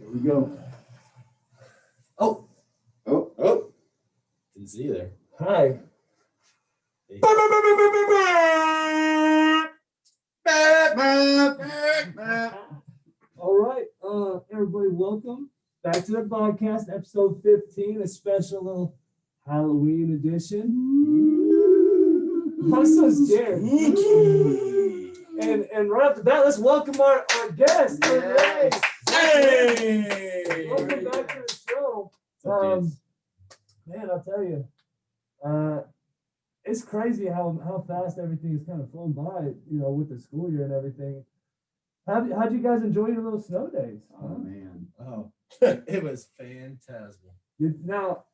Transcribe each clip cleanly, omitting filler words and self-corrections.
Here we go. Oh. Didn't see you there. Hi. Hey. All right, everybody, welcome back to the BOGcast, episode 15, a special little Halloween edition. I'm so scared. And right off the bat, let's welcome our guest. Yes. Hey! Welcome back to the show. Man, I'll tell you, it's crazy how fast everything has kind of flown by, with the school year and everything. How'd you guys enjoy your little snow days? Oh, man. Oh, it was phantasmal. Now,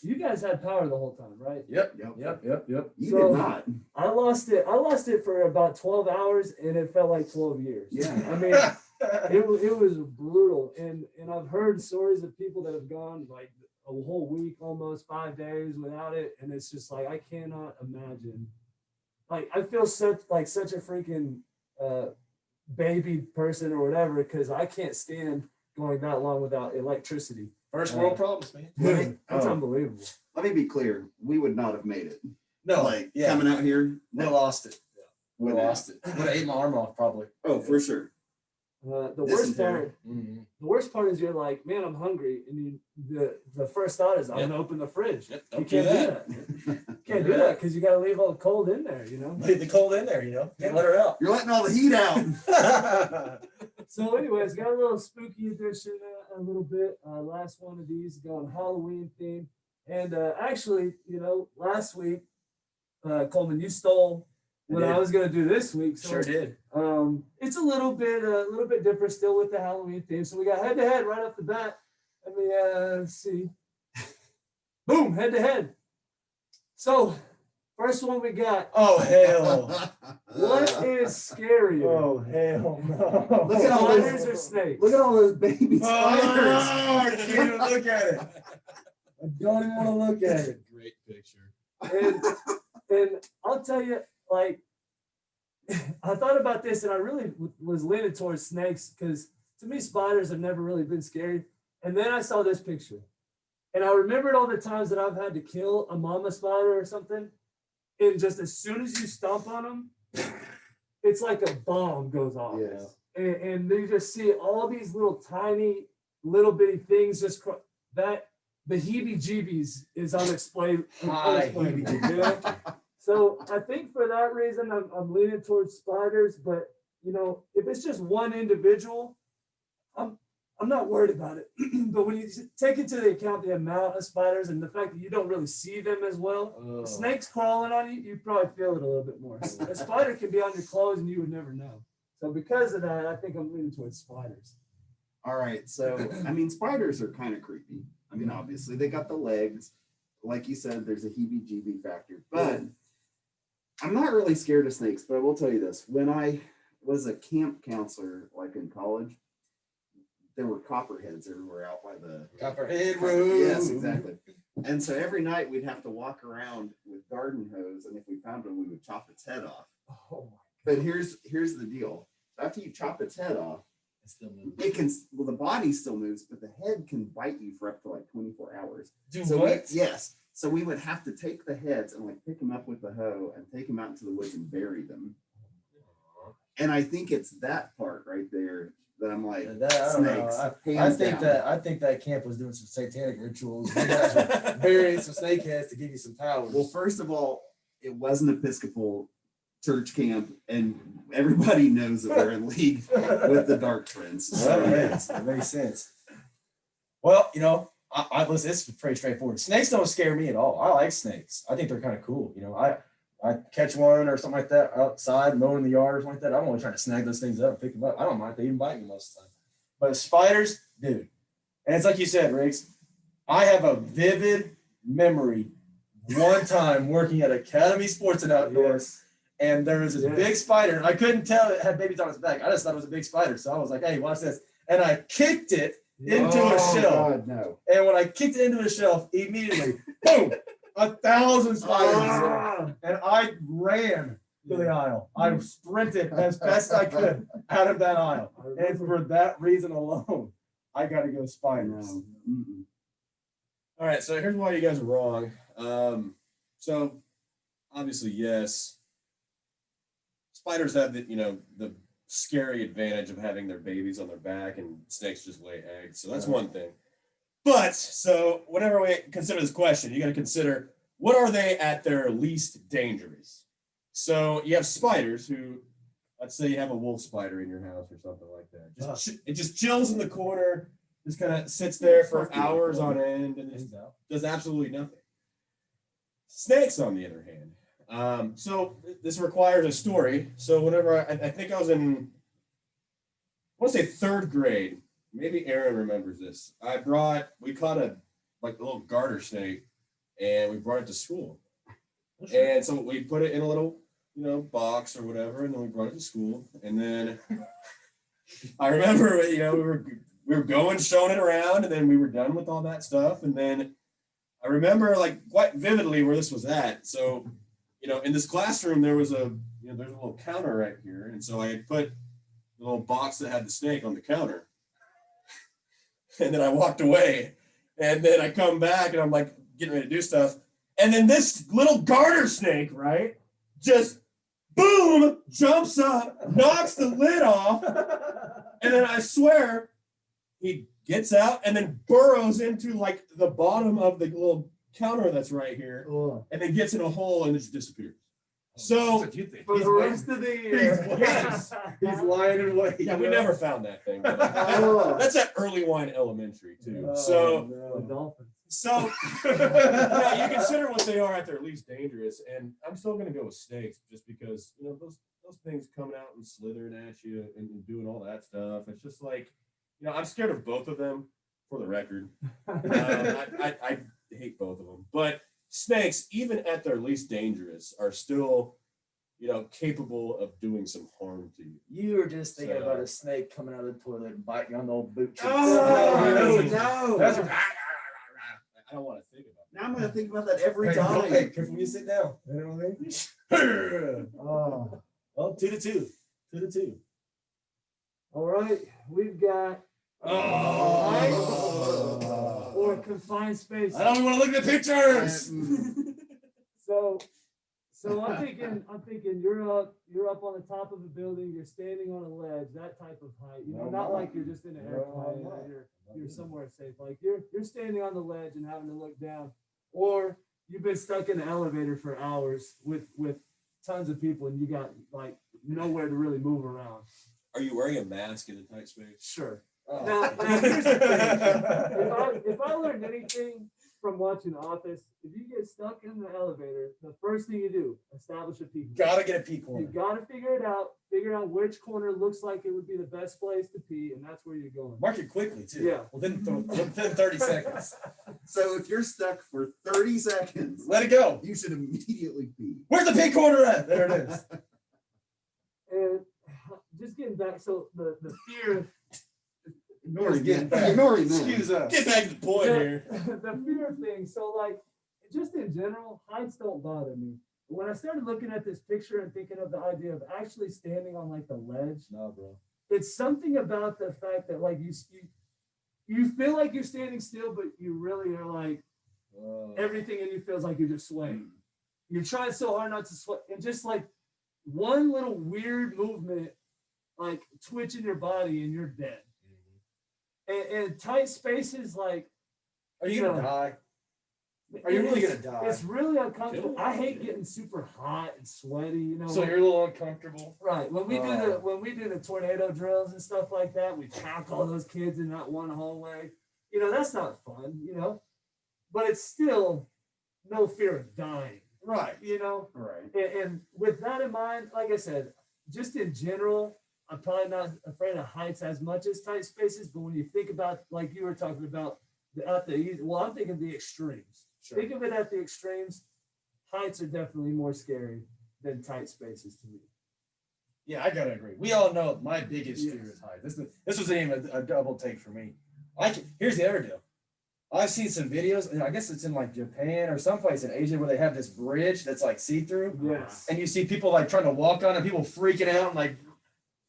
you guys had power the whole time, right? Yep. You did not. I lost it for about 12 hours, and it felt like 12 years. Yeah. I mean, it was brutal. And I've heard stories of people that have gone like a whole week, almost 5 days without it. And it's just like, I cannot imagine. Like, I feel such a freaking baby person or whatever, because I can't stand going that long without electricity. First world problems, man. That's unbelievable. Let me be clear. We would not have made it. No, Coming out here. we lost it. We lost it. Would have ate my arm off probably. Oh, for sure. The worst part is you're like, man, I'm hungry, and the first thought is I'm gonna open the fridge. Yep, You can't do that. Can't do that because you gotta leave all the cold in there, Leave the cold in there, Can't let her out. You're letting all the heat out. So anyways, got a little spooky edition a little bit. Last one of these going Halloween theme. And actually, last week, Coleman, you stole what I was gonna do this week. So, Sure did. it's a little bit different still with the Halloween theme. So we got head to head right off the bat. Let me see. Boom, head to head. So first one we got. Oh hell. What is scarier? Oh hell no. Look at all those Spiders or snakes? Look at all those baby spiders. I can't even look at it. I don't even want to look at it. Great picture. And I'll tell you, like, I thought about this and I really was leaning towards snakes because to me, spiders have never really been scary. And then I saw this picture and I remembered all the times that I've had to kill a mama spider or something. And just as soon as you stomp on them, it's like a bomb goes off. Yes. And you just see all these little tiny, little bitty things that the heebie-jeebies is unexplainable. So I think for that reason, I'm leaning towards spiders. But if it's just one individual, I'm not worried about it. But when you take into the account the amount of spiders and the fact that you don't really see them as well, snakes crawling on you, you probably feel it a little bit more. A spider can be on your clothes and you would never know. So because of that, I think I'm leaning towards spiders. All right. So, spiders are kind of creepy. Obviously, they got the legs. Like you said, there's a heebie-jeebie factor. But I'm not really scared of snakes, but I will tell you this. When I was a camp counselor, like in college, there were copperheads everywhere out by the Copperhead Road. Yes, exactly. And so every night we'd have to walk around with garden hose, and if we found one, we would chop its head off. Oh my. But here's the deal. After you chop its head off, It still moves. the body still moves, but the head can bite you for up to like 24 hours. So what? Yes. So we would have to take the heads and pick them up with the hoe and take them out into the woods and bury them. And I think it's that part right there that I'm like, snakes. I think that camp was doing some satanic rituals. You guys were burying some snake heads to give you some power. Well, first of all, it was an Episcopal church camp, and everybody knows that we're in league with the Dark Friends. So yes, it makes sense. Well, I listen, this is pretty straightforward. Snakes don't scare me at all. I like snakes. I think they're kind of cool. I catch one or something like that outside, mowing the yard or something like that. I'm only trying to snag those things up and pick them up. I don't mind. They even bite me most of the time. But spiders, dude. And it's like you said, Riggs, I have a vivid memory one time working at Academy Sports and Outdoors. And there was this big spider, and I couldn't tell it had babies on its back. I just thought it was a big spider. So I was like, hey, watch this. And I kicked it into a shelf. God, no. And when I kicked it into a shelf, immediately, boom, 1,000 spiders. And I ran to the aisle. I sprinted as best I could out of that aisle. And for that reason alone, I gotta go spiders. No. Mm-mm. All right, so here's why you guys are wrong. So obviously, yes, spiders have the scary advantage of having their babies on their back, and snakes just lay eggs. So that's one thing. But so whenever we consider this question, you got to consider, what are they at their least dangerous? So you have spiders who, let's say you have a wolf spider in your house or something like that. It just chills in the corner, just kind of sits there for hours on end and just does absolutely nothing. Snakes, on the other hand, so this requires a story. So whenever I think I was in, I want to say 3rd grade, maybe Aaron remembers this. We caught a little garter snake, and we brought it to school. And so we put it in a little, box or whatever, and then we brought it to school. And then I remember, we were going, showing it around, and then we were done with all that stuff. And then I remember quite vividly where this was at. So, in this classroom, there was there's a little counter right here. And so I had put the little box that had the snake on the counter. And then I walked away. And then I come back and I'm getting ready to do stuff. And then this little garter snake, right, just boom, jumps up, knocks the lid off. And then I swear he gets out and then burrows into the bottom of the little counter that's right here, and then gets in a hole and just disappears. So That's what you think. For the rest of the year. Yes. He's lying in wait. Yeah, we never found that thing. But that's at early wine elementary too. Dolphins. So you consider what they are at their least dangerous, and I'm still going to go with snakes just because those things coming out and slithering at you and doing all that stuff. It's just I'm scared of both of them. For the record, I hate both of them, but snakes, even at their least dangerous, are still capable of doing some harm to you. You were just thinking about a snake coming out of the toilet and biting on the old boot cheeks. No. That's I don't want to think about that. Now I'm going to think about that every Hey, time. hey, careful when you sit down. You know what I mean? Oh. Well, 2-2. 2-2. All right, we've got or confined space. I don't even want to look at the pictures. So I'm thinking you're up on the top of a building, you're standing on a ledge, that type of height. Not like you're just in an airplane or you're somewhere safe. You're standing on the ledge and having to look down, or you've been stuck in an elevator for hours with tons of people and you got nowhere to really move around. Are you wearing a mask in a tight space? Sure. Now here's the thing. If I learned anything from watching Office, if you get stuck in the elevator, the first thing you do, establish a pee. Gotta get a pee You corner. gotta figure out which corner looks like it would be the best place to pee, and that's where you're going. Mark it quickly too. Yeah. Within 30 seconds. So if you're stuck for 30 seconds, Let it go. you should immediately pee. Where's the pee corner at? There it is. And just getting back, so the fear, Ignoring Get it. back. Ignoring that. Excuse us. Get back to the point here. the fear thing. So just in general, heights don't bother me. But when I started looking at this picture and thinking of the idea of actually standing on the ledge, No, bro. it's something about the fact that you feel like you're standing still, but you really are everything in you feels like you're just swaying. You're trying so hard not to sway, and just one little weird movement, twitch in your body, and you're dead. And tight spaces, Are you gonna die? Are you really gonna die? It's really uncomfortable. I hate getting super hot and sweaty. So you're a little uncomfortable. Right. When we do the tornado drills and stuff like that, we pack all those kids in that one hallway. That's not fun, but it's still no fear of dying. Right. Right. And with that in mind, like I said, just in general, I'm probably not afraid of heights as much as tight spaces, but when you think about, like you were talking about, I'm thinking the extremes. Sure. Think of it at the extremes. Heights are definitely more scary than tight spaces to me. Yeah, I gotta agree. We all know my biggest fear is heights. This wasn't even a double take for me. Here's the other deal. I've seen some videos, and I guess it's in Japan or someplace in Asia where they have this bridge that's see-through. Yes. And you see people trying to walk on it, people freaking out and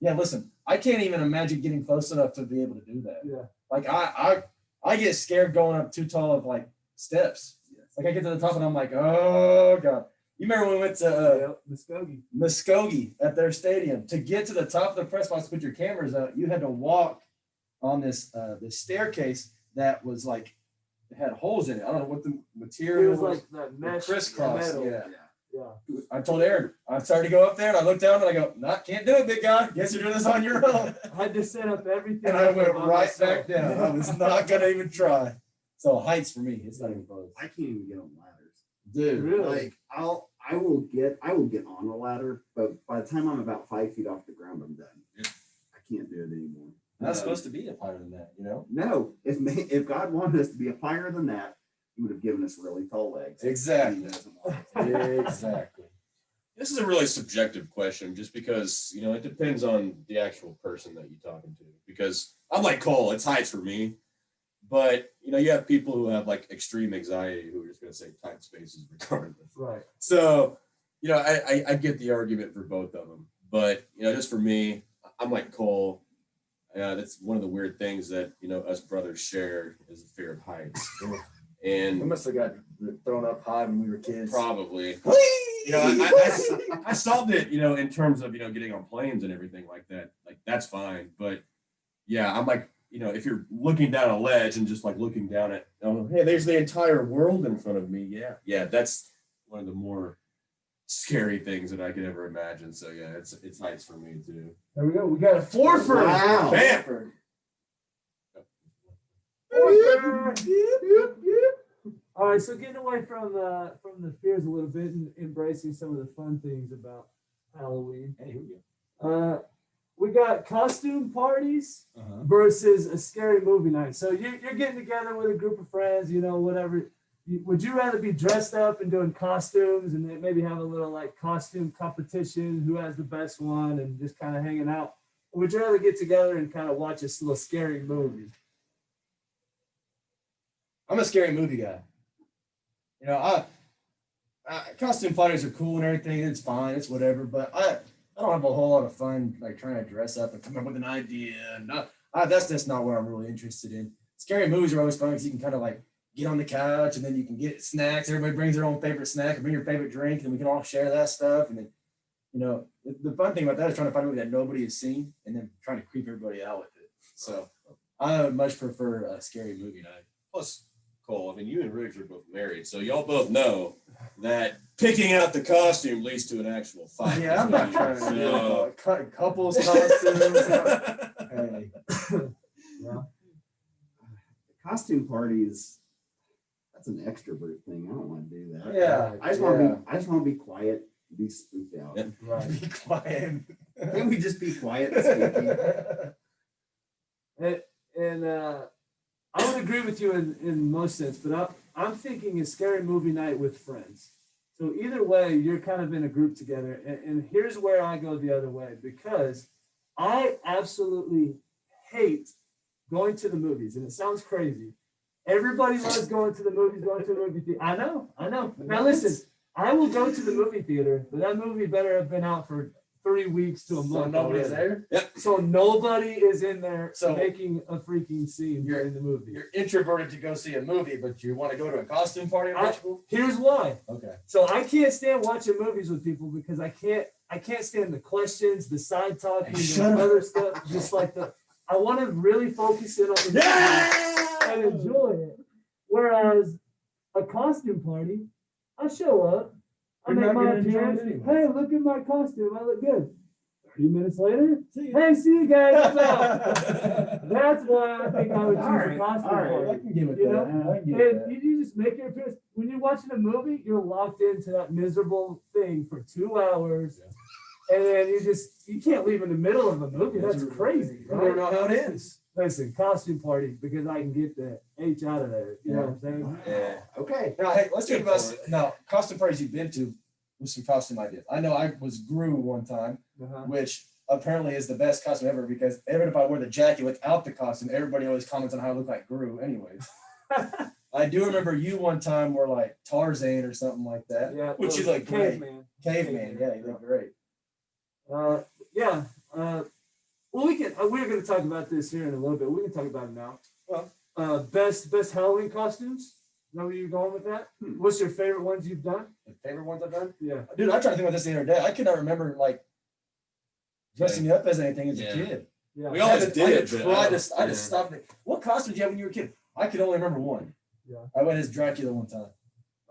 Yeah, listen, I can't even imagine getting close enough to be able to do that. Yeah. Like I get scared going up too tall of like steps. Yes. Like I get to the top and I'm like, oh God. You remember when we went to Muskogee. Muskogee at their stadium? To get to the top of the press box, put your cameras out, you had to walk on this staircase that was like, it had holes in it. I don't know what the It material was like that mesh crisscross. metal. Yeah. Yeah. I told Aaron, I started to go up there and I looked down and I go, can't do it, big guy. Guess you're doing this on your own. I had to set up everything. And I up went by right myself. back down. I was not gonna even try. So heights for me, it's not even close. I can't even get on ladders. Dude, Really? Like I will get on a ladder, but by the time I'm about 5 feet off the ground, I'm done. Yeah. I can't do it anymore. not supposed to be up higher than that, you know? No, if God wanted us to be up higher than that, He would have given us really tall legs. Exactly. He doesn't want us. Exactly. This is a really subjective question, just because it depends on the actual person that you're talking to. Because I'm like Cole, it's heights for me, but you have people who have like extreme anxiety who are just going to say tight spaces regardless. Right. So, I get the argument for both of them, but just for me, I'm like Cole. That's one of the weird things that us brothers share is the fear of heights, We and must have got thrown up high when we were kids. probably. I solved it, in terms of, getting on planes and everything like that. Like, that's fine. But yeah, I'm like, if you're looking down a ledge and just like looking down at, hey, there's the entire world in front of me. Yeah. Yeah. That's one of the more scary things that I could ever imagine. So yeah, it's heights for me too. There we go. We got a Forford. Wow. Bam! All right, so getting away from the fears a little bit and embracing some of the fun things about Halloween. Hey, here we go. We got costume parties Uh-huh. versus a scary movie night. So you're getting together with a group of friends, whatever. Would you rather be dressed up and doing costumes and then maybe have a little like costume competition, who has the best one, and just kind of hanging out? Or would you rather get together and kind of watch a little scary movie? I'm a scary movie guy. Costume parties are cool and everything. It's fine. It's whatever. But I don't have a whole lot of fun like trying to dress up and come up with an idea. And that's just not what I'm really interested in. Scary movies are always fun because you can kind of like get on the couch and then you can get snacks. Everybody brings their own favorite snack and bring your favorite drink and we can all share that stuff. And then, the fun thing about that is trying to find a movie that nobody has seen and then trying to creep everybody out with it. So I would much prefer a scary movie night. Plus, Cole, I mean, you and Riggs are both married, so y'all both know that picking out the costume leads to an actual fight. Yeah, I'm not trying to So- cut couples costumes. Hey. Costume parties, that's an extrovert thing. I don't want to do that. Yeah, I just want to be quiet, be spooked out. Yep. Right. Be quiet. Can we just be quiet and spooky? And I would agree with you in most sense, but I'm thinking a scary movie night with friends. So either way, you're kind of in a group together. And here's where I go the other way, because I absolutely hate going to the movies. And it sounds crazy. Everybody loves going to the movies, going to the movie theater. I know. Now listen, I will go to the movie theater, but that movie better have been out for 3 weeks to a So month. nobody's already. there. So nobody is in there So- making a freaking scene You're- in the movie. You're introverted to go see a movie, but you want to go to a costume party and watch people? Here's why. Okay. So I can't stand watching movies with people because I can't stand the questions, the side talking, Shut and up. other stuff. Just like I want to really focus in on the movie and enjoy it. Whereas a costume party, I show up, I You're make not my gonna enjoy it appearance. anyway. Hey, look at my costume. I look good. 30 minutes later, hey, see you guys. I'm out. That's why I think I would choose a costume I party. can get with You that. know? I can get And with that. you just make your appearance. When you're watching a movie, you're locked into that miserable thing for 2 hours. And then you can't leave in the middle of a movie. That's crazy. I don't Right? know how it ends. Listen, costume party because I can get the H out of there. You know what I'm saying? Wow. Yeah. Okay. Now, hey, let's talk Good about point. now costume parties you've been to with some costume ideas. I know I was Gru one time, Uh-huh. which apparently is the best costume ever because even if I wear the jacket without the costume, everybody always comments on how I look like Gru anyways. I do remember you one time were like Tarzan or something like that. Yeah. Which you well, look great. caveman. Caveman, yeah, you look great. Yeah. Well, we can. We're going to talk about this here in a little bit. We can talk about it now. Well, Best Halloween costumes. Is that where you're going with that? What's your favorite ones you've done? the favorite ones I've done? Yeah. Dude, I tried to think about this the other day. I could not remember like dressing up as anything as a kid. Yeah. We always did it, but I I just stopped it. What costume did you have when you were a kid? I could only remember one. Yeah. I went as Dracula one time.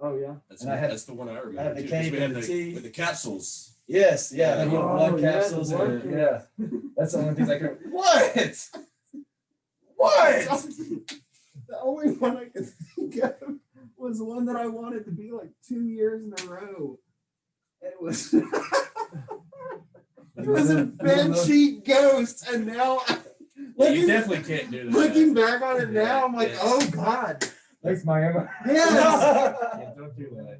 Oh yeah. That's, And I had- that's the one I remember. I had the too, 'cause cape we had and the tee. with the capsules. Yes, yeah, Yeah. the little Oh, blood yeah, the capsules. blood And, capsules. yeah, that's the only things I could. What? What? The only one I could think of was one that I wanted to be like 2 years in a row. It was it was a bed sheet ghost, and now Yeah, you definitely can't do that. looking back on it now, I'm like, Yeah. oh god, Thanks, Miami. yes. Yeah, don't do that.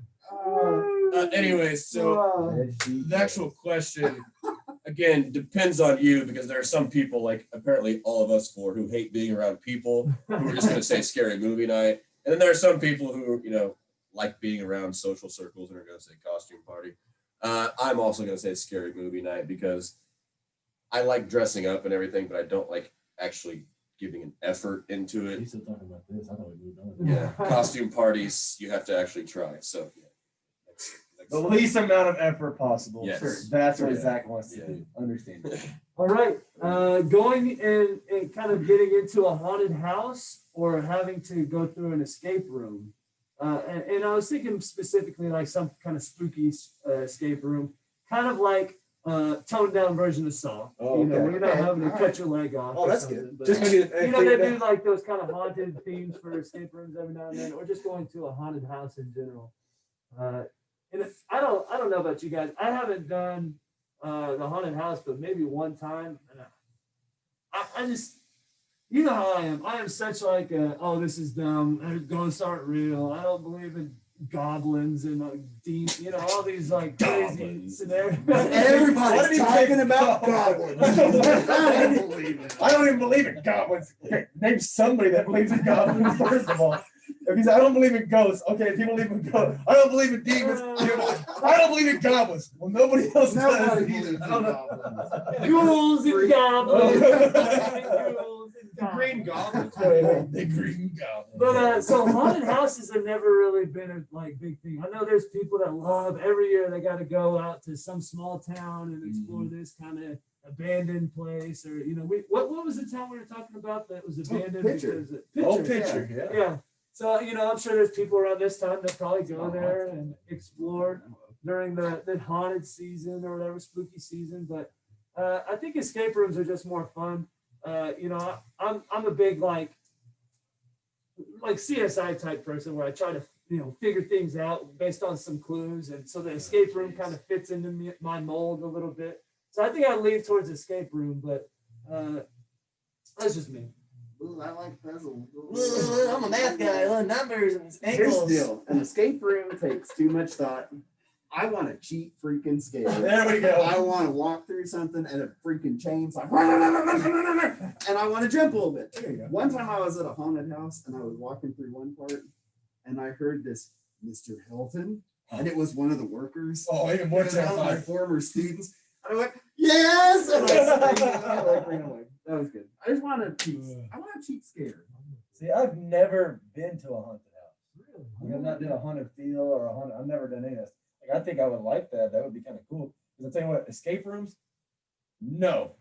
Anyways, so Wow. the actual question again depends on you because there are some people like apparently all of us four who hate being around people who are just going to say scary movie night, and then there are some people who like being around social circles and are going to say costume party. I'm also going to say scary movie night because I like dressing up and everything, but I don't like actually giving an effort into it. He's still talking about this. I thought we moved on. Yeah, costume parties you have to actually try. So yeah, The least amount of effort possible. Yes. Sure. That's what Yeah. Zach wants to Yeah. do. Understand. All right. Going and kind of getting into a haunted house or having to go through an escape room. And I was thinking specifically like some kind of spooky escape room, kind of like toned down version of Saw. Oh, you know, okay. where you're not having to All cut your leg off. Oh, or that's something, good. but- Just maybe you know, they do like those kind of haunted themes for escape rooms every now and then, or just going to a haunted house in general. And I don't know about you guys. I haven't done the haunted house, but maybe one time. And I just, you know how I am. I am such like, oh, this is dumb. Ghosts aren't real. I don't believe in goblins and demons. You know, all these like crazy Goblins. scenarios. Why did Everybody's he talking say about goblins? goblins. I don't believe it. I don't even believe in goblins. Okay, name somebody that believes in goblins, first of all. If he said, I don't believe in ghosts. Okay, people believe in ghosts. I don't believe in demons. I don't believe in goblins. Well, nobody else Nobody does. believes in I don't know. goblins. Ghouls and goblins. Oh. Ghouls and the Green goblins. Goblin. The green goblin. But so haunted houses have never really been a like big thing. I know there's people that love every year they got to go out to some small town and explore this kind of abandoned place, or you know, what was the town we were talking about that was abandoned Pitcher. because Picture, yeah. yeah. So you know, I'm sure there's people around this time that probably go there and explore during the haunted season or whatever spooky season. But I think escape rooms are just more fun. You know, I'm a big like CSI type person where I try to figure things out based on some clues, and so the escape room kind of fits into my mold a little bit. So I think I lean towards escape room, but that's just me. Ooh, I like puzzles. I'm a math guy. I love numbers and Here's the deal. An escape room takes too much thought. I want a cheap freaking scare. There we go. I want to walk through something and a freaking chain's like, and I want to jump a little bit. There you go. One time I was at a haunted house and I was walking through one part and I heard this Mr. Hilton, and it was one of the workers. Oh, even It more was one of my terrifying. former students. And I went, yes! And I screamed and I like ran away. That was good. I just want a cheap scare. See, I've never been to a haunted house. Like, I've not done a haunted feel or a haunted. I've never done any of this. Like, I think I would like that. That would be kind of cool. Because I'll tell you what, escape rooms, no,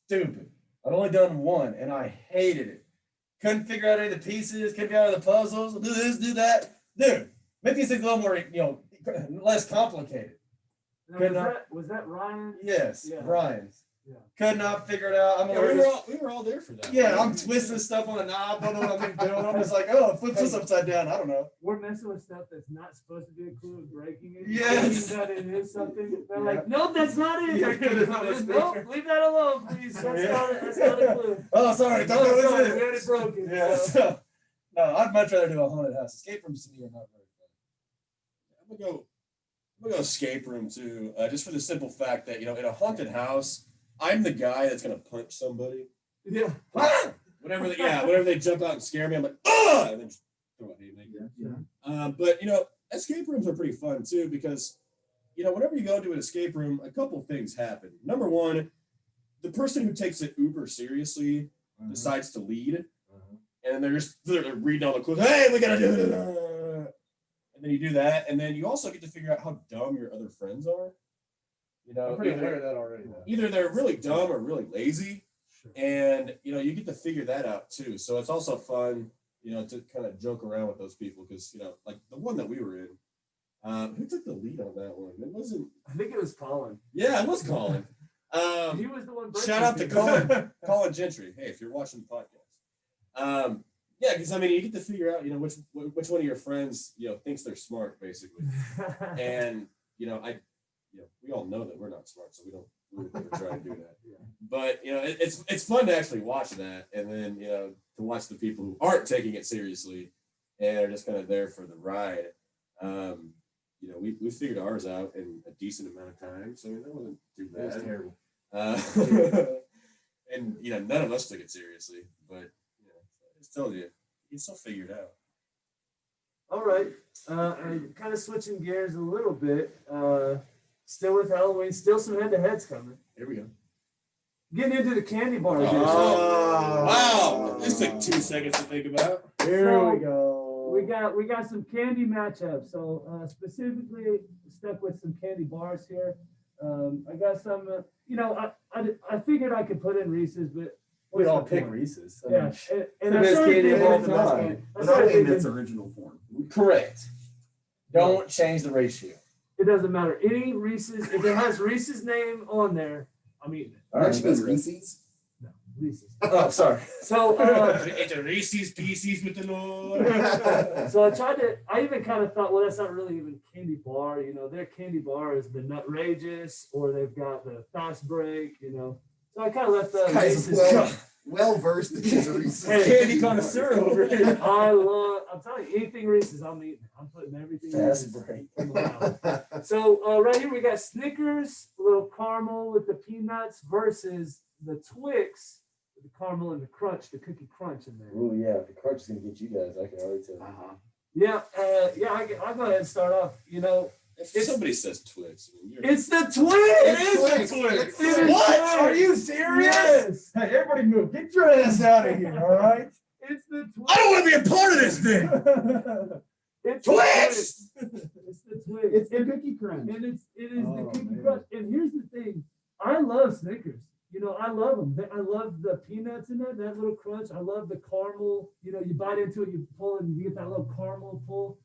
stupid. I've only done one, and I hated it. Couldn't figure out any of the pieces. Couldn't figure out the puzzles. Do this, do that. Dude, make these things a little more, less complicated. Now, Good was that Ryan? Yes, Yeah. Ryan's. Yeah. Could not figure it out. I'm Yeah, over we were all there for that. Yeah, I'm twisting stuff on a knob. Don't know what I'm doing. I'm just like, oh, flip this upside down. I don't know. We're messing with stuff that's not supposed to be a clue and breaking it. Yes. Thinking that it is something. They're Yeah. like, nope, that's not it. Yeah, it's not a Nope, speaker. leave that alone, please. That's, Yeah. that's not a clue. Oh, sorry. Oh, Don't know sorry, what we it already is. broke it. Yeah. so. So, no, I'd much rather do a haunted house. Escape rooms to me are not very fun. I'm gonna go escape room too, just for the simple fact that in a haunted house, I'm the guy that's gonna punch somebody. Yeah. Whenever they jump out and scare me, I'm like, ah, and then just throw a haymaker. But escape rooms are pretty fun too because whenever you go into an escape room, a couple things happen. Number one, the person who takes it uber seriously decides to lead, and they're reading all the clues. Hey, we gotta do it. And then you do that, and then you also get to figure out how dumb your other friends are. You know, I'm pretty aware of that already. Though. either they're really dumb or really lazy, and you get to figure that out too. So it's also fun, to kind of joke around with those people because like the one that we were in. Who took the lead on that one? It wasn't. I think it was Colin. Yeah, it was Colin. He was the one. Shout out to Colin Gentry. Hey, if you're watching the podcast. Yeah, because you get to figure out, which one of your friends, thinks they're smart, basically. And we all know that we're not smart, so we don't really ever try to do that. Yeah. But it's fun to actually watch that, and then to watch the people who aren't taking it seriously and are just kind of there for the ride. We figured ours out in a decent amount of time, so that wasn't too bad. It was terrible. And none of us took it seriously, but I just told you, you can still figure it out. All right. And kind of switching gears a little bit. Still with Halloween, still some head-to-heads coming. Here we go. Getting into the candy bar. Wow! This took 2 seconds to think about. Here we go. We got some candy matchups. So specifically stuck with some candy bars here. I got some. I figured I could put in Reese's, but We all what's the pick point? Reese's. I Yeah, mean, and the I best started candy of thinking- all It's the best time. candy. I But started only in thinking- its original form. Correct. Don't change the ratio. It doesn't matter. Any Reese's, if it has Reese's name on there, I'm eating it. All right, Don't you mean Reese's? No, Reese's. Oh, sorry. So, It's a Reese's Pieces with the Lord. so I even kind of thought, well, that's not really even candy bar. Their candy bar is the Nutrageous, or they've got the Fast Break. So I kind of left the Guys, Reese's. well versed in these Reese's. Hey, Candy connoisseur over here. I'm telling you, anything Reese's, I'm eating. I'm putting everything Fast Reese's break. in my mouth. So right here we got Snickers, a little caramel with the peanuts versus the Twix, with the caramel and the crunch, the cookie crunch in there. Oh yeah, the crunch is gonna get you guys. I can already tell. Yeah, I'll go ahead and start off. If somebody says Twix, It's the Twix. It is the It Twix. is What? Twix. Are you serious? Yes. Hey, everybody move. Get your ass out of here, all right? It's the Twix. I don't want to be a part of this thing. It's Twix! The Twix. It's the Twix. It's the cookie crunch. And it is the Oh, cookie man. crunch. And here's the thing, I love Snickers. I love them. I love the peanuts in that little crunch. I love the caramel. You bite into it, you pull, and you get that little caramel pull.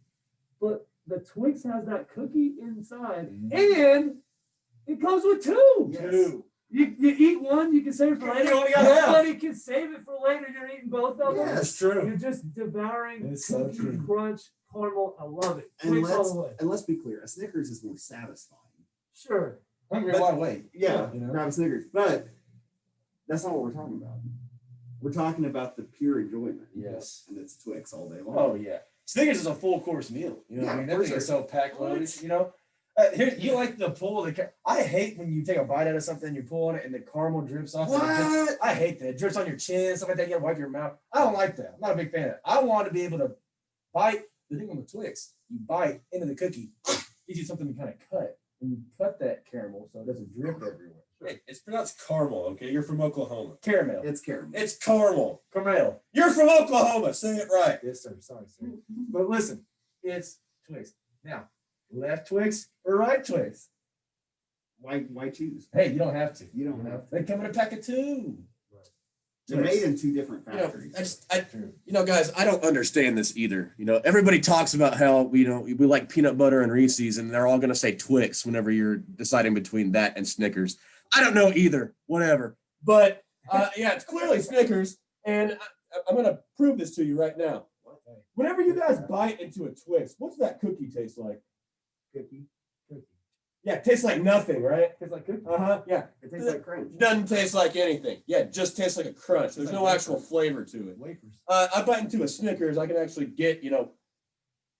But the Twix has that cookie inside, and it comes with two. Yes. Two. You eat one, you can save it for later. You only got half. Nobody can save it for later. You're eating both of them. Yes. That's true. You're just devouring It's so cookie true. crunch caramel. I love it. And Twix all the way. let's be clear, a Snickers is more satisfying. Sure. Hungry But- wide weight. Yeah, You know? grab a Snickers. But that's not what we're talking about. We're talking about the pure enjoyment. Yes. And it's Twix all day long. Oh yeah. Snickers is a full course meal. You know what I Yeah, mean? That for thing is sure. so packed What? loaded. Here, you like the pull. I hate when you take a bite out of something, you pull on it, and the caramel drips off. What? I hate that. It drips on your chin, stuff like that. You gotta wipe your mouth. I don't like that. I'm not a big fan of it. I want to be able to bite. The thing on the Twix, you bite into the cookie, gives you something to kind of cut, and you cut that caramel so it doesn't drip everywhere. Hey, it's pronounced caramel, okay? You're from Oklahoma. Caramel. It's caramel. It's caramel. Caramel. You're from Oklahoma. Say it right. Yes, sir. Sorry, sir. But listen, it's Twix. Now, left Twix or right Twix? Why choose? Hey, you don't have to. You don't have to. They come in a pack of two. They're made in two different You know, factories. guys, I don't understand this either. Everybody talks about how we like peanut butter and Reese's, and they're all gonna say Twix whenever you're deciding between that and Snickers. I don't know either. Whatever. But yeah, it's clearly Snickers, and I'm gonna prove this to you right now. Whenever you guys bite into a Twix, what's that cookie taste like? Cookie. Yeah, it tastes like nothing, right? Tastes like cookie. Yeah. It tastes like crunch. Doesn't taste like anything. Yeah, it just tastes like a crunch. There's no actual flavor to it. Wafers. I bite into a Snickers, I can actually get,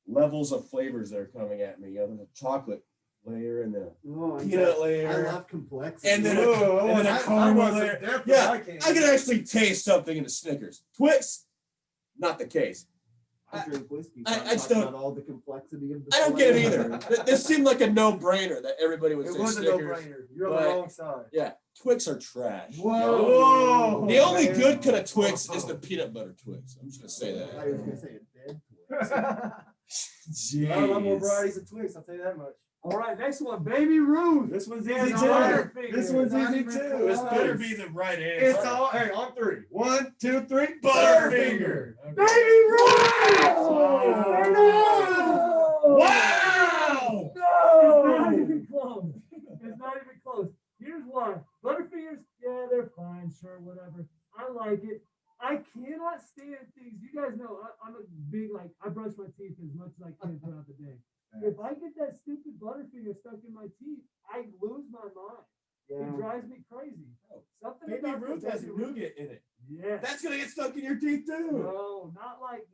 levels of flavors that are coming at me. The chocolate layer and the Oh, peanut I layer. love complexity. And then a caramel layer. Yeah, I can actually taste something in the Snickers. Twix, not the case. I drink whiskey. I So just talk don't- about all the complexity of the I don't get it flavor. either. This seemed like a no-brainer that everybody would It say was a Snickers. no-brainer. You're on but- the wrong side. Yeah, Twix are trash. Whoa. The only man. good kind of Twix is the peanut butter Twix. I'm just gonna say I that. was gonna say a dead Twix. I love more Jeez. varieties of Twix. I'll tell you that much. All right, next one, Baby Ruth. This one's Yeah, easy the too. Butterfinger. This one's Not easy even too. close. This better be the right It's all. Hey, on three. 1, 2, 3. Butterfinger. Baby Ruth. Oh, no! Wow! It's not even close. It's not even close. Here's why. Butterfingers, yeah, they're fine, sure, whatever. I like it. I cannot stand things. You guys know I'm a big, like, I brush my teeth as much as I can throughout the day. If I get that stupid Butterfinger stuck in my teeth, I lose my mind. It Yeah. drives me crazy. Something Baby about the Ruth has Baby Ruth- nougat in it. Yes. That's gonna get stuck in your teeth too. No, not like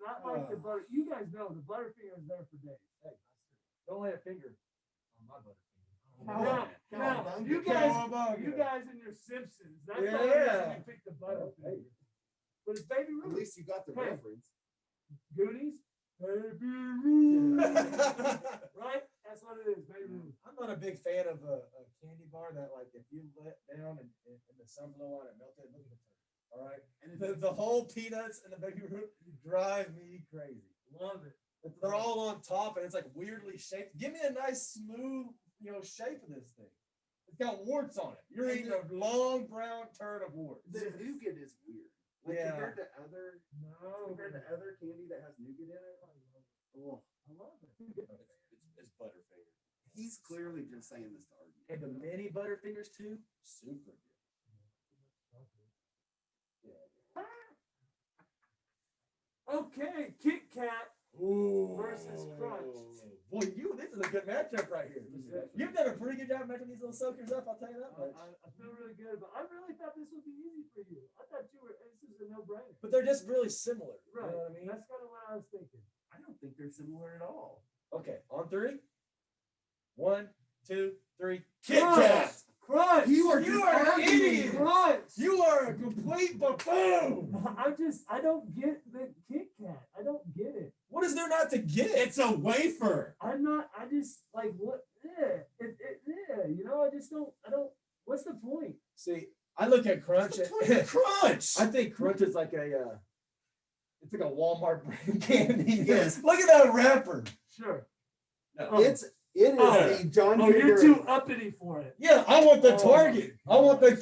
the butter. You guys know the Butterfinger is there for days. Hey, Don't lay a finger on my Butterfinger. now, Cowabunga. you guys and your Simpsons. That's the only Yeah. reason you picked the Butterfinger. But it's Baby At Ruth. least you got the Hey. reference. Goonies. Baby Ruth. Right? That's what it is. Baby Ruth. I'm not a big fan of a candy bar that, like, if you let down and the sun blow on it, melted. Look at the turn. All right, and the whole peanuts and the Baby Ruth drive me crazy. Love it. They're all on top, and it's like weirdly shaped. Give me a nice smooth, shape of this thing. It's got warts on it. You're eating a long brown turd of warts. The nougat is weird. Like Yeah. compared to other No. candy that has nougat in it. Oh, I love it. It's Butterfinger. he's clearly just saying this to argue. And the mini Butterfingers too, super good. Okay, Kit Kat. Versus Crunch. Boy, this is a good matchup right here. You've done a pretty good job matching these little soakers up. I'll tell you that much. I feel really good, but I really thought this would be easy for you. I thought this is a no-brainer. But they're just really similar. Right. You know what I mean? That's kind of what I was thinking. I don't think they're similar at all. Okay, on three. 1, 2, 3. Kit Kat. Crunch. You are an idiot. Crunch. You are a complete buffoon. I don't get the Kit Kat. I don't get it. What is there not to get? It's a wafer. I just like what? Yeah, I just don't. What's the point? See, I look at Crunch. Crunch. I think Crunch is like it's like a Walmart brand candy. Yes. Look at that wrapper. Sure. No. It is Oh. the John. Oh, you're Cougar too uppity for it. Yeah, I want the Oh. Target. I want the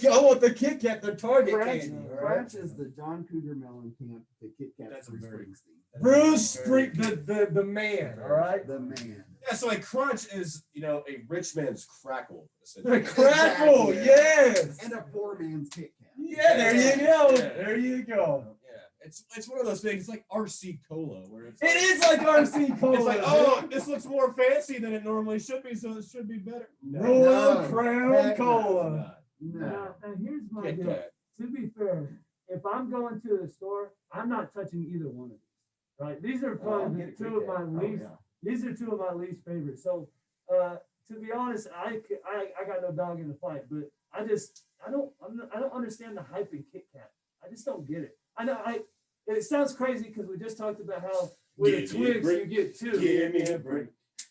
Kit Kat, the Target Crunch, candy. All right? Crunch is the John Cougar Melon Camp. The Kit Kat. That's a Bruce very- Springsteen. Bruce Spring, the man. All right. The man. Yeah, so like Crunch is, a rich man's crackle. essentially. The crackle, Exactly. yes. And a poor man's Kit Kat. Yeah, there you go. Yeah. There you go. Yeah, it's one of those things. It's like RC Cola, where it's It is like RC Cola. It's like, oh, this looks more fancy than it normally should be, so it should be better. Royal No. Crown Heck no. Cola. No. Now here's my Kit deal. Kat. To be fair, if I'm going to the store, I'm not touching either one of these. Right? These are probably get a two Kit of Kat. my Oh, least. yeah. These are two of my least favorites. So, to be honest, I got no dog in the fight, but I don't understand the hype in Kit Kat. I just don't get it. I know it sounds crazy because we just talked about how with the Give me a Twix break. you get two. Give me a break.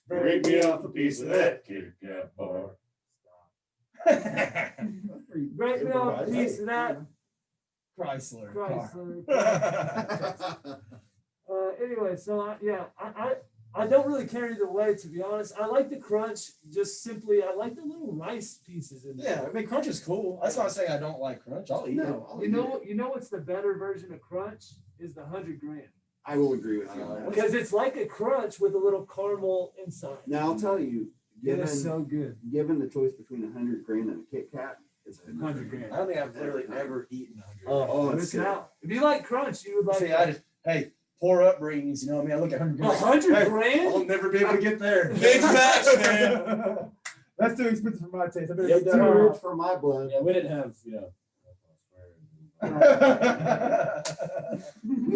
Break me off a piece of that Kit Kat bar. Break me off a piece of that. Chrysler. car. Chrysler. Anyway, so I don't really care either way, to be honest. I like the Crunch, just simply, I like the little rice pieces in there. Yeah, I mean Crunch is cool. That's not saying I don't like Crunch. I'll eat it. No, You know what's the better version of Crunch is the 100 grand. I will agree with you on that. Because it's like a Crunch with a little caramel inside. Now I'll tell you, It given is so good. given the choice between 100 grand and a Kit Kat, it's 100 grand. I don't think I've literally ever eaten 100. Oh, But it's it's good. now, if you like Crunch, you would like See, hey, pour up rings. You know what I mean? I look at 100 grand. 100 Hey, grand? I'll never be able to get there. Big facts, man. That's too expensive for my taste. I better Yep, get Too that rich for my blood. Yeah, we didn't have, We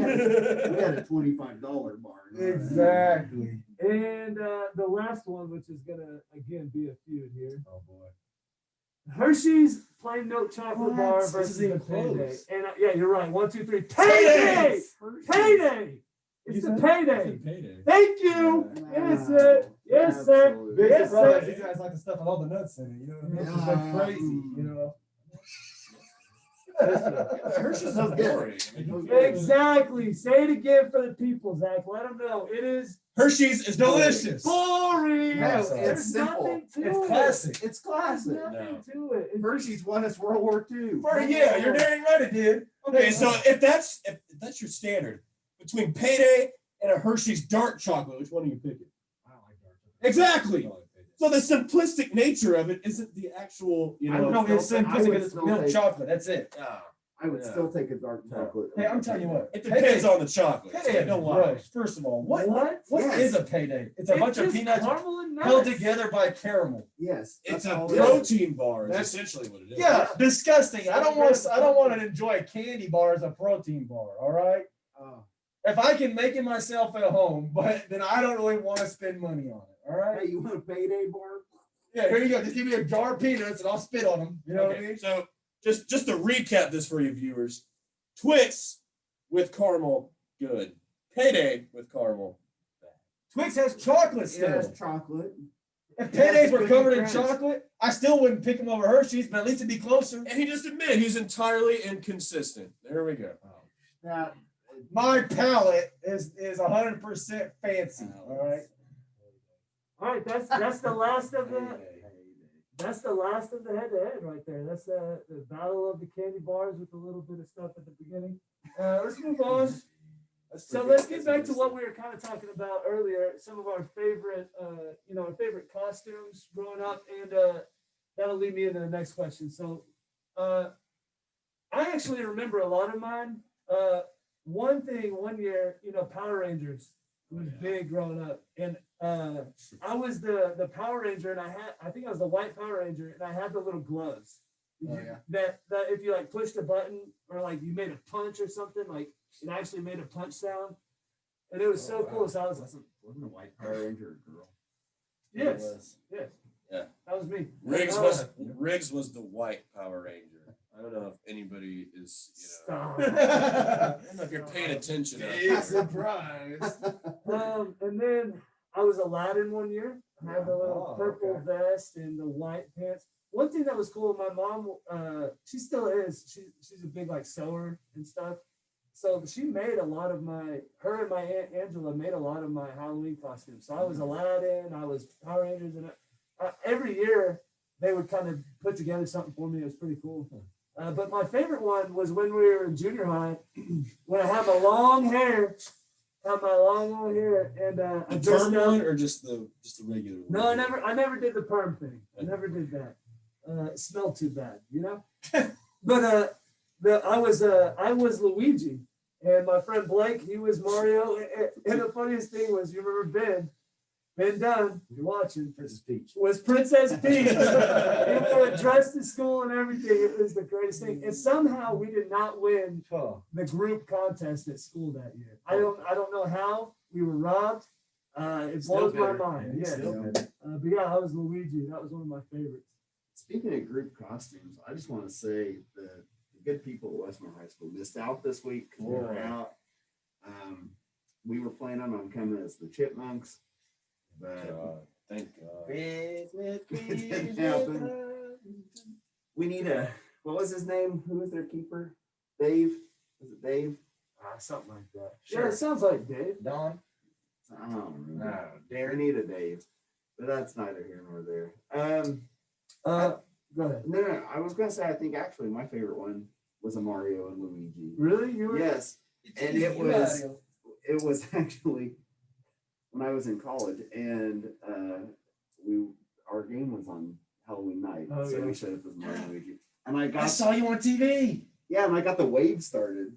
had a $25 bar. Exactly. And the last one, which is going to, again, be a feud here. Oh boy. Hershey's plain milk chocolate What? bar This versus isn't even the Payday. close. And yeah, you're right. 1, 2, 3. Payday! Payday It's the payday. Payday. Thank you. Yes, sir. Yes, sir. Absolutely. Big Yes, surprise, sir. these guys like the stuff with all the nuts in it. You know what I mean? It's Yeah. like crazy. You know. Hershey's so boring. Exactly. Say it again for the people, Zach. Let them know. It is Hershey's is delicious. boring. No, There's it's simple. nothing to It's it. classic. It's There's classic. nothing to it. It's Hershey's won us World War II. Yeah, you're dang right it did. Okay, so if that's your standard between payday and a Hershey's dark chocolate, which one are you picking? I don't like dark chocolate. Exactly. I like payday. So the simplistic nature of it isn't the actual, you I don't know. know. It's still- I simplistic would because it's still milk take- chocolate. That's it. I would Yeah. still take a dark No. chocolate. Hey, I'm telling you what. It depends on the chocolate. Payday Don't is lie. gross. First of all, what Yes. is a payday? It's a bunch of just peanuts caramel and held nuts. together by caramel. Yes. It's that's a all it is. protein bar. Is That's- essentially what it is. Yeah, disgusting. I don't want to enjoy a candy bar as a protein bar. All right. Oh. If I can make it myself at home, but then I don't really want to spend money on it. All right. Hey, you want a payday bar? Yeah, here you go. Just give me a jar of peanuts and I'll spit on them. You know what I Okay, mean? so just to recap this for you viewers, Twix with caramel, good. Payday with caramel, bad. Twix has chocolate still. Yes, chocolate. If Yes, paydays were Cookie covered in Crunch. chocolate, I still wouldn't pick them over Hershey's, but at least it'd be closer. And he just admitted he's entirely inconsistent. There we go. That My palate is 100% fancy. All right. All right, that's the last of the that's the last of the head-to-head right there. That's the battle of the candy bars with a little bit of stuff at the beginning. Let's move on. So let's get back to what we were kind of talking about earlier. Some of our favorite, our favorite costumes growing up, and that'll lead me into the next question. So, I actually remember a lot of mine. One year, Power Rangers was big growing up, and I was the Power Ranger, and I think I was the white Power Ranger, and I had the little gloves. That if you like pushed a button or like you made a punch or something, like it actually made a punch sound, and it was so cool. So I was wasn't the white Power Ranger a girl? yes, Yeah. that was me. Riggs was the white Power Ranger. I don't know if anybody is, Stop. I don't know if you're paying attention. out there. surprise. And then I was Aladdin one year. I had the little purple vest and the white pants. One thing that was cool, my mom, she still is. She's a big like sewer and stuff. So she made a lot of her and my Aunt Angela made a lot of my Halloween costumes. So I was Aladdin, I was Power Rangers, and every year they would kind of put together something for me. It was pretty cool. But my favorite one was when we were in junior high, when I had my long hair, and I The dressed term up. one or just the regular one? No, I never did the perm thing. I never did that. It smelled too bad, But I was Luigi, and my friend Blake, he was Mario. And the funniest thing was, you remember Ben Dunn, you're watching, Princess Peach. was Princess Peach. And we were dressed to school and everything. It was the greatest thing. And somehow we did not win the group contest at school that year. I don't know how. We were robbed. It blows my mind. Yeah, Yes. still But yeah, I was Luigi. That was one of my favorites. Speaking of group costumes, I just want to say the good people at Westmore High School missed out this week because we were out. We were planning on coming as the Chipmunks, but Thank God. it didn't happen. We need what was his name? Who was their keeper? Dave? Was it Dave? Something like that. Sure. Yeah, it sounds like Dave. Don? I don't remember. No, We need a Dave, but that's neither here nor there. Go ahead. No, I was gonna say I think actually my favorite one was a Mario and Luigi. Really? You were? Yes, and it was actually when I was in college, and our game was on Halloween night, Oh, so yeah. we showed up as Mario and Luigi, and I I got saw you on TV. and I got the wave started.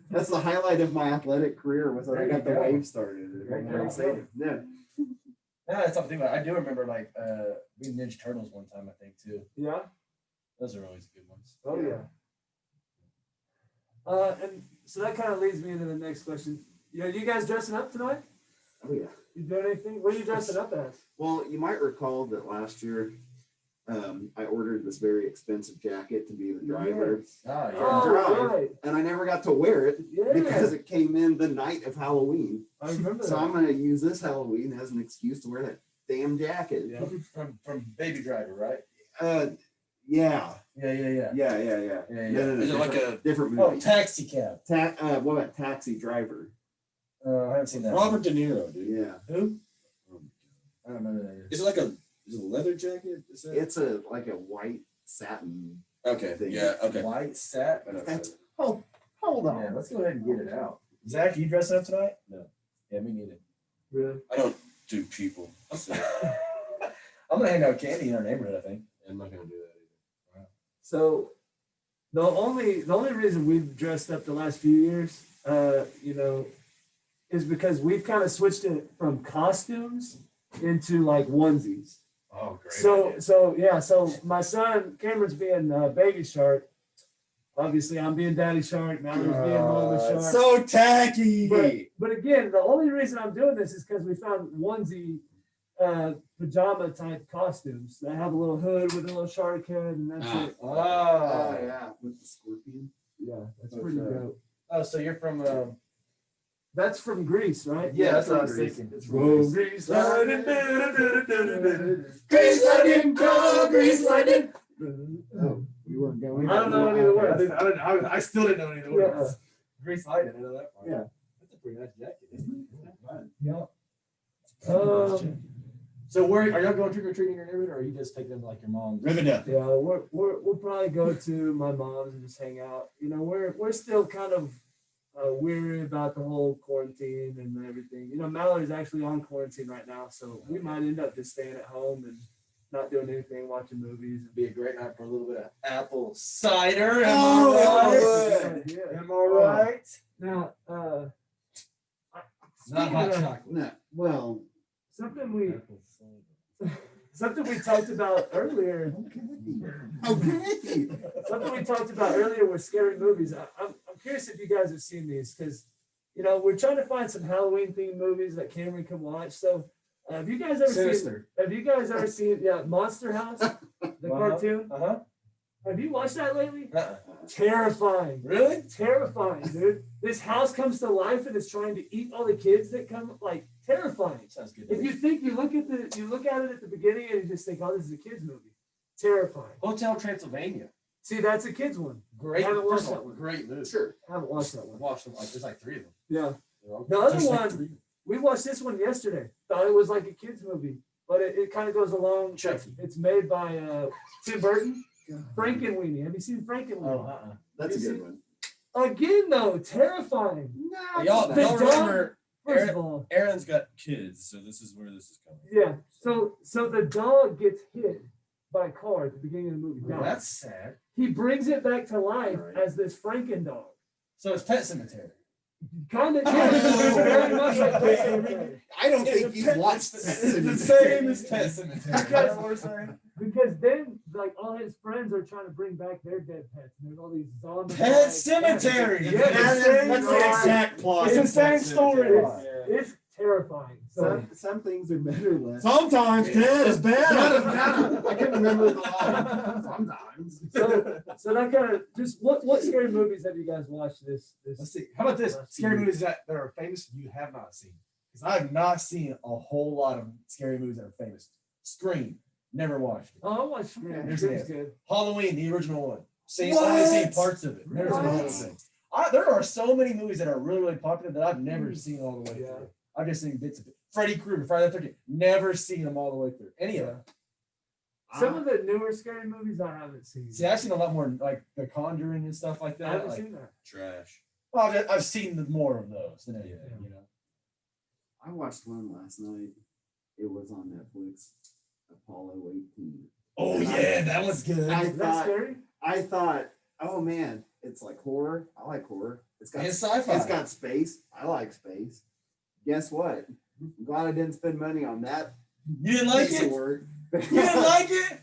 That's the highlight of my athletic career was that I There got you the go. wave started. There I'm you very go. excited. Yeah. Yeah, that's something I do remember, like being Ninja Turtles one time, I think too. Yeah. Those are always good ones. Oh yeah. And so that kind of leads me into the next question. You guys dressing up tonight? Oh yeah. You doing anything? What are you dressing up as? Well, you might recall that last year I ordered this very expensive jacket to be the driver, Oh, yeah. Oh, drive. right. and I never got to wear it Yeah. because it came in the night of Halloween. I remember So that. I'm gonna use this Halloween as an excuse to wear that damn jacket. Yeah. From Baby Driver, right? Yeah. Yeah. Yeah. Yeah. No, Is it like different- a different Oh, movie? Taxi Cab. What about Taxi Driver? I haven't seen that. Robert De Niro, dude? Yeah, Who? I don't know who that Is is. it like a leather jacket? Is that? it's a white satin. Okay. thing. Yeah. Okay. White Sat. I know. That's- Hold on. Yeah, let's go ahead and get it out. Zach, you dressing up tonight? No. Yeah, me neither. Really? I don't do people. So I'm gonna hang out with Candy in our neighborhood, I think. I'm not gonna do that either. So the only reason we've dressed up the last few years, is because we've kind of switched it from costumes into like onesies. Oh, great. So my son Cameron's being Baby Shark. Obviously, I'm being Daddy Shark. Mallory's being Mama Shark. So tacky. But again, the only reason I'm doing this is because we found onesie pajama type costumes that have a little hood with a little shark head, and that's it. Oh yeah, with the scorpion. Yeah, that's Oh, pretty sure. dope. Oh, so you're from That's from Greece, right? yeah, that's what I was Greece. thinking. It's Whoa, from Greece. Greece lightning, Grease lightning, go, Grease lightning. Oh, we weren't going. I don't know any of the words. I still didn't know any of the Yeah. words. Grease Lightning, I know that part. Yeah. That's a pretty nice jacket. Yeah. So where are y'all going trick or treating in your neighborhood, or are you just taking them to like your mom's? Rivendell. Yeah, we'll probably go to my mom's and just hang out. We're still kind of weary about the whole quarantine and everything. Mallory's actually on quarantine right now, so we might end up just staying at home and not doing anything, watching movies. It'd be a great night for a little bit of apple cider. Oh, Am Yeah. I right? Now, Not speaking hot of chocolate. No, well, something we Apple cider. something we talked about earlier. okay. Something we talked about earlier was scary movies. I'm curious if you guys have seen these because, we're trying to find some Halloween themed movies that Cameron can watch. So, have you guys ever Sinister. seen Monster House, the cartoon? Uh-huh. Have you watched that lately? Uh-uh. Terrifying. Really? Terrifying, dude. This house comes to life and is trying to eat all the kids that come. Like terrifying. Sounds good. If you look at it at the beginning and you just think, oh, this is a kids movie. Terrifying. Hotel Transylvania. See, that's a kids one. Great. Haven't watched first of all, that one. Great movie. Sure. I haven't watched that I one. watched them. There's like 3 of them. Yeah. They're all- The other just like one- 3. We watched this one yesterday. Thought it was like a kids movie, but it kind of goes along. Chucky. It's made by Tim Burton. Frankenweenie. Have you seen Frankenweenie? Oh, uh-uh. That's a You good see- one. Again, though, terrifying. No, Y'all, The y'all dog- remember First of all, Aaron's got kids, so this is where this is coming. yeah. So the dog gets hit by a car at the beginning of the movie. Well, Dies. that's sad. He brings it back to life Right. as this Franken dog. So it's Pet Cemetery. Kind of, it's very much like Pet Sematary. I don't think you watched It's that. the same as Pet Cemetery. Because- That's what we're saying. Because then, like, all his friends are trying to bring back their dead pets. And there's all these zombies. Pet Cemetery. Yeah, That's the exact plot. It's of the same Pet story. Sematary. It's terrifying. So Some things are better than Sometimes dead is better. I can't remember the line. Sometimes. so that kind of just what scary movies have you guys watched this Let's see. How about this? last Scary few movies that are famous you have not seen. Because I have not seen a whole lot of scary movies that are famous. Scream. Never watched it. Oh, I watched Scream. Yeah, Scream's good. Halloween, the original one. Only What? seen parts of it. Never seen the whole What? thing. There are so many movies that are really, really popular that I've never seen all the way Yeah. through. I've just seen bits of it. Freddy Krueger, Friday the 13th. Never seen them all the way through. Any of them. Some of the newer scary movies I haven't seen. See, I've seen a lot more like The Conjuring and stuff like I that. haven't Like, seen that. Trash. well, I've seen more of those than anything, Yeah. you know. I watched one last night. It was on Netflix. Apollo 18. Oh And yeah, that was good. I Is that thought, scary? oh man, it's like horror. I like horror. It's got And sci-fi. It's got space. I like space. Guess what? I'm glad I didn't spend money on that You didn't like piece it? of work. You didn't like it?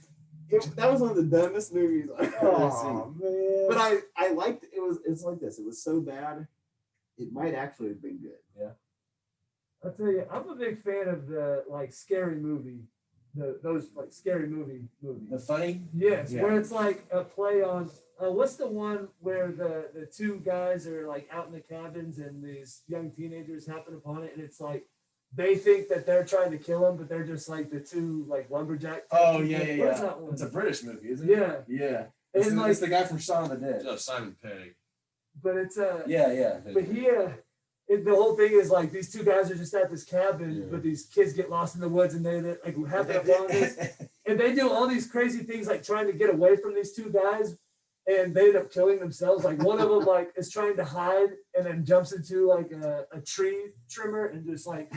That was one of the dumbest movies I've ever seen. Oh man. But I liked it. It's like this. It was so bad, it might actually have been good. I'll tell you, I'm a big fan of the like scary movie those like scary movies. The funny. Yes, Yeah. where it's like a play on. What's the one where the two guys are like out in the cabins and these young teenagers happen upon it, and it's like they think that they're trying to kill them, but they're just like the two like lumberjack. Oh people. yeah, What is yeah. that one? It's a British movie, isn't it? Yeah, Yeah. and It's, like, it's the guy from Shaun of the Dead. No, Simon Pegg. but it's Yeah, yeah. but he the whole thing is like these two guys are just at this cabin, Yeah. but these kids get lost in the woods and they like happen upon this, and they do all these crazy things like trying to get away from these two guys, and they end up killing themselves. Like one of them like is trying to hide and then jumps into like a tree trimmer and just like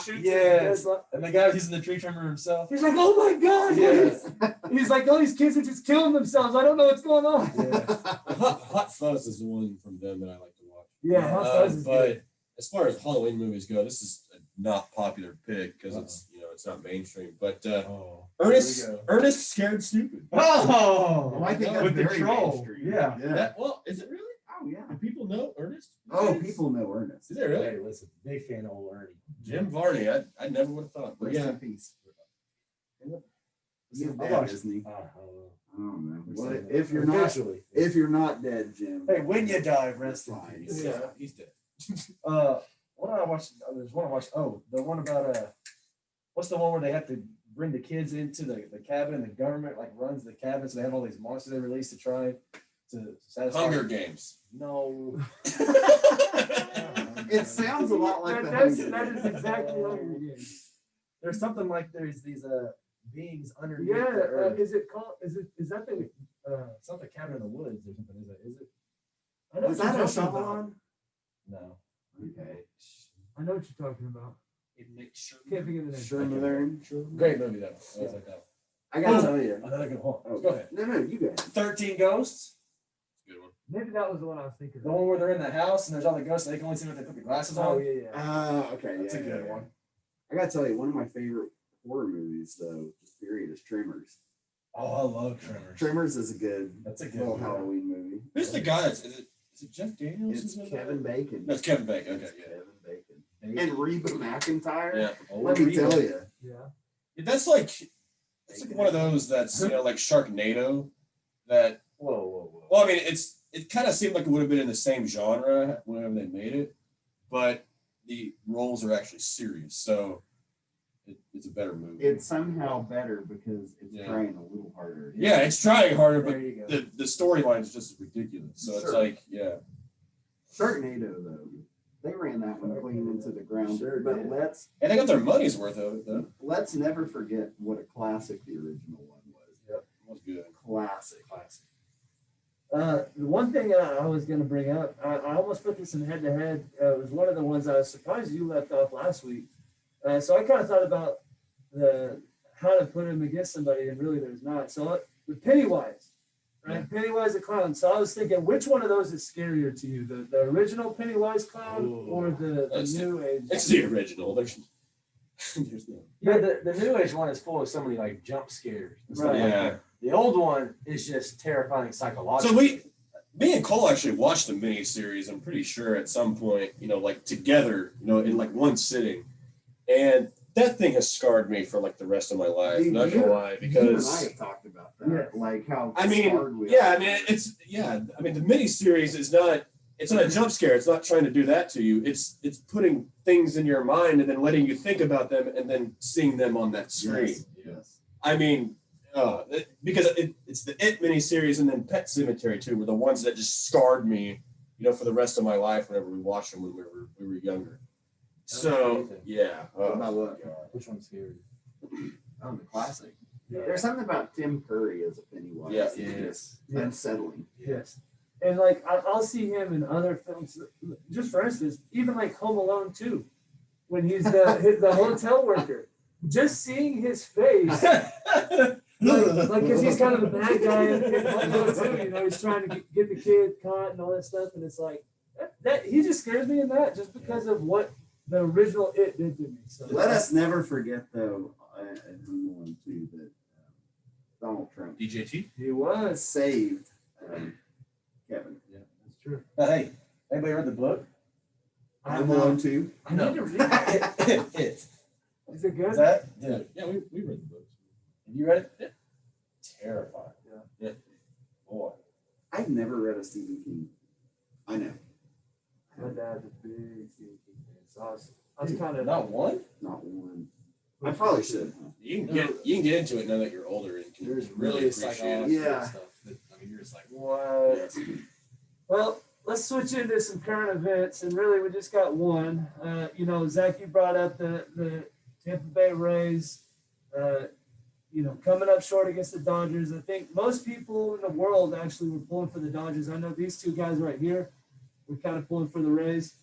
shoots. Yes. Like, And the guy was using the tree trimmer himself. he's like, oh my god! Yeah. He's like, all these kids are just killing themselves. I don't know what's going on. Yeah. Hot Fuzz is the one from them that I like to watch. Yeah, Hot Fuzz is but good. as far as Halloween movies go, this is a not popular pick because it's it's not mainstream. But Oh. Ernest Here we go. Ernest Scared Stupid. Oh, I think that's with the very troll. mainstream. Yeah. Well, is it really? Oh yeah. Do people know Ernest? Oh, people know Ernest. Is it really? Hey, listen, big fan of old Ernie. Jim Varney. I never would have thought. But Rest yeah. in peace. He's I dead, watched- isn't he? I don't know. I don't know. We're Well, saying if that. you're not, Eventually. if you're not dead, Jim. Hey, when you die, rest in Fine. peace. Yeah. He's dead. What did I watch? There's one I watched. Oh, the one about what's the one where they have to bring the kids into the cabin and the government like runs the cabin, so they have all these monsters they release to try to satisfy. Hunger Games. No. It sounds a lot like the that is Hunger exactly what it is. There's something like there's these beings underneath Yeah, the earth. is it called? Is that the? It's not the cabin in the woods or something, is it? Is it? I know Was what that a you're talking about. Shyamalan? No. Okay. I know what you're talking about. It makes sure. Can't think of the name. Sherman. Great movie though. I was like that. I gotta tell you. Another good one. Oh, Go ahead. No, you go ahead. 13 Ghosts. Good one. Maybe that was the one I was thinking The of. one where they're in the house and there's all the ghosts. They can only see what they put the glasses on. Oh yeah, yeah. Okay. That's yeah, a good yeah. one. I gotta tell you, one of my favorite horror movies, though, just period, is Tremors. Oh, I love Tremors. Tremors is a good That's a good little one. Halloween movie. Who's the guy? Is it Jeff Daniels? It's who's in that? Kevin Bacon. That's Kevin Bacon. Okay, It's yeah. Kevin Bacon. And Reba McEntire. Yeah. Let me tell you. Yeah. That's like one of those that's like Sharknado. That Whoa. well, I mean, it kind of seemed like it would have been in the same genre whenever they made it, but the roles are actually serious, so it's a better movie. It's somehow better because it's Yeah. trying a little harder. Yeah, it's trying harder, but There you go. the storyline is just ridiculous. So it's Sure. like, yeah, Sharknado, though, they ran that one clean into the ground. Sure but did. and they got their money's worth of it though. let's never forget what a classic the original one was. It was good. Classic. The one thing I was going to bring up, I almost put this in head to head. It was one of the ones I was surprised you left off last week. So I kind of thought about how to put him against somebody, and really there's not. So with Pennywise, right? Pennywise the clown. So I was thinking, which one of those is scarier to you, the original Pennywise clown or the That's new age? It's the original. There's no. Yeah, the new age one is full of so many like jump scares. and stuff Right. like Yeah. that. The old one is just terrifying psychologically. So me and Cole actually watched the mini series. I'm pretty sure at some point, like together, in like one sitting, and that thing has scarred me for like the rest of my life. Dude, Not gonna lie, You and I because have talked about that. Yeah. Like how I mean, scarred we yeah, are. I mean the mini series is not. It's not a jump scare. It's not trying to do that to you. It's putting things in your mind and then letting you think about them and then seeing them on that screen. Yes. I mean, because it's the It miniseries and then Pet Cemetery too were the ones that just scarred me, for the rest of my life whenever we watched them when we were younger. So yeah, What about what? Which one's scary? Oh, the classic. Yeah. There's something about Tim Curry as a Pennywise. Yeah. that's just Yes. unsettling. Yes. And like I'll see him in other films. Just for instance, even like Home Alone 2, when he's the hotel worker. Just seeing his face, like because he's kind of the bad guy in Home Alone 2. He's trying to get the kid caught and all that stuff, and it's like that he just scares me in that just because of what the original It did to me. So Let us never forget, though, in Home Alone 2, that Donald Trump DJT. he was. saved Kevin. Yeah, that's true. Hey, anybody read the book? Home Alone 2. I need to read it. It. Is it good? Is that? Dude, Yeah, we read the books. have you read it? Yeah. Terrifying. Yeah. Boy. I've never read a Stephen King. I know, My dad's a big Stephen King fan, so I was kind of Not one? not one. I probably should. Huh? You can get into it now that you're older and can There's really really appreciate psychology it. Yeah. stuff. That, I mean, you're just like, What? Well, let's switch into some current events, and really, we just got one. You know, Zach, you brought up the Tampa Bay Rays. You know, coming up short against the Dodgers. I think most people in the world actually were pulling for the Dodgers. I know these two guys right here were kind of pulling for the Rays.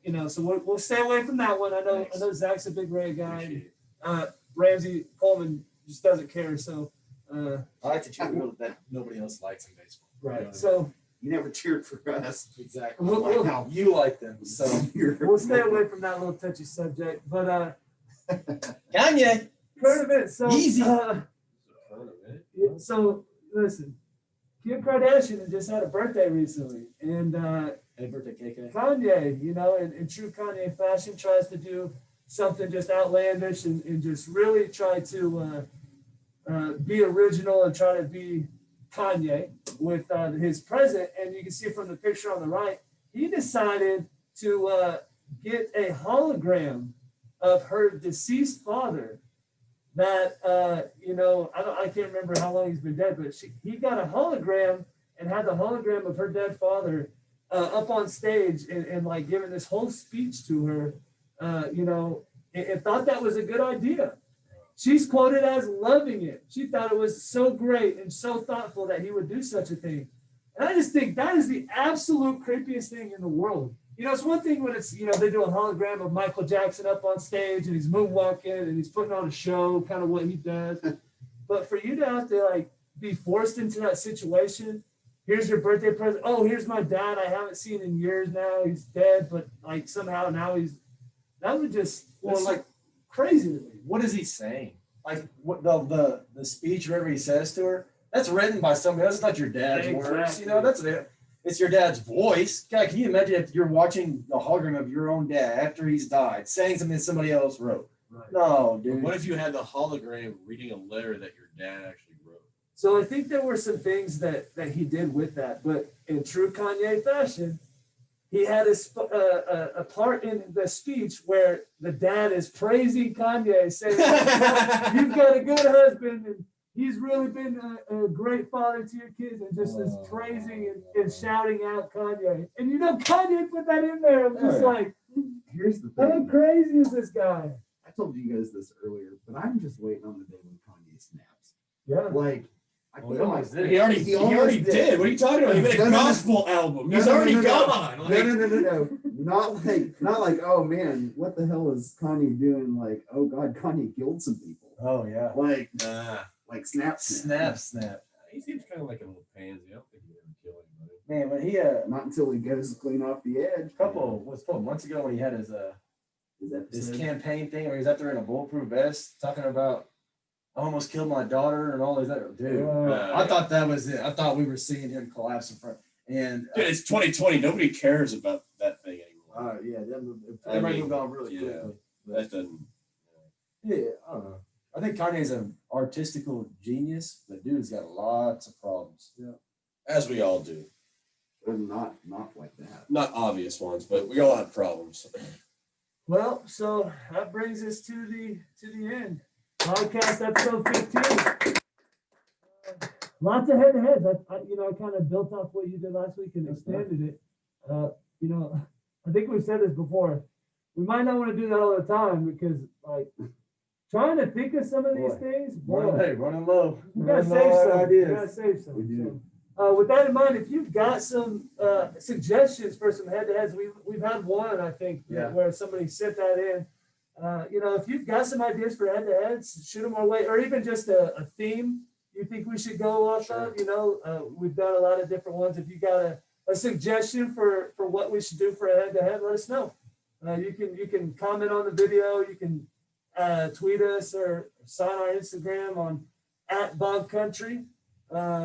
You know, so we'll stay away from that one. I know Zach's a big Ray guy. Appreciate it. Ramsey Coleman just doesn't care. So I like to cheer people that nobody else likes in baseball. You know what I mean? So You never cheered for us. Exactly. We'll- Like we'll- how you like them. So we'll stay away from that little touchy subject. But Kanye. current events. So Easy. Yeah, so listen, Kim Kardashian just had a birthday recently, and happy birthday, KK. Kanye, you know, in true Kanye fashion, tries to do something just outlandish and just really try to be original and try to be Kanye with his present. And you can see from the picture on the right, he decided to get a hologram of her deceased father. That you know, I can't remember how long he's been dead, but he got a hologram and had the hologram of her dead father up on stage and like giving this whole speech to her, you know, and thought that was a good idea. She's quoted as loving it. She thought it was so great and so thoughtful that he would do such a thing. And I just think that is the absolute creepiest thing in the world. You know, it's one thing when it's, you know, they do a hologram of Michael Jackson up on stage and he's moonwalking and he's putting on a show, kind of what he does. But for you to have to like be forced into that situation, here's your birthday present. Oh, here's my dad. I haven't seen in years now. He's dead, but like somehow now that would just, Well, like, crazy to me. what is he saying? Like what the speech, whatever he says to her, that's written by somebody else. It's not your dad's words. You know, it's your dad's voice. God, can you imagine if you're watching the hologram of your own dad after he's died, saying something somebody else wrote? Right. No, But dude. what if you had the hologram reading a letter that your dad actually wrote? So I think there were some things that he did with that, but in true Kanye fashion, he had a part in the speech where the dad is praising Kanye, saying, "You've got a good husband, and he's really been a great father to your kids," and just is praising and shouting out Kanye. And you know, Kanye put that in there. I'm just Yeah. like, Here's the how thing. crazy is this guy? I told you guys this earlier, but I'm just waiting on the day when Kanye snaps. Yeah. Like, I Well, feel he like almost did. He already almost did. What are you talking about? He made a No, no, no. gospel album. No, He's no, no, already no, no. gone. No, Like, no. Not like, oh man, what the hell is Kanye doing? Like, oh god, Kanye killed some people. Oh yeah. Like snap. Snap. he seems kind of like a little pansy. I don't think he'd ever kill anybody. Man, when he Not until he goes clean off the edge. couple months ago when he had his His episode. campaign thing where he's out there in a bulletproof vest talking about I almost killed my daughter and all these other dude. I thought that was it. I thought we were seeing him collapse in front. And Dude, it's 2020. Nobody cares about that thing anymore. Yeah, I everybody mean, moved on really yeah. quickly. That doesn't. yeah, I don't know. I think Kanye's an artistical genius, but dude's got lots of problems. As we all do. But not like that. Not obvious ones, but we all have problems. Well, so that brings us to the end. Podcast episode 15. Lots of head-to-heads. I kind of built off what you did last week and extended it. You know, I think we've said this before. We might not want to do that all the time because, like, trying to think of some of these things, Running low. you gotta Running save low on some. You ideas. gotta save some. We do. So, with that in mind, if you've got some suggestions for some head-to-heads, we've had one, I think, Yeah. where somebody sent that in. You know, if you've got some ideas for head-to-heads, shoot them our way, or even just a theme you think we should go off of. You know, we've done a lot of different ones. If you got a suggestion for what we should do for a head-to-head, let us know. You can comment on the video. You can tweet us or sign our Instagram on @BOGcountry.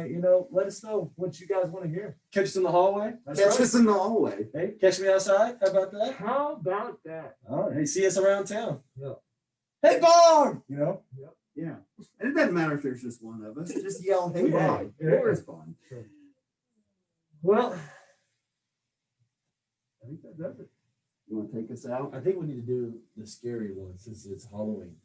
You know, let us know what you guys want to hear. Catch us in the hallway. That's Catch right. us in the hallway. Hey, catch me outside. How about that? How about that? All right. Hey, see us around town. Hey, Bog! You know? Yeah. And it doesn't matter if there's just one of us. Just yell, hey, Yeah. Bob. We'll respond. Well, I think that does it. You want to take us out? I think we need to do the scary one since it's Halloween.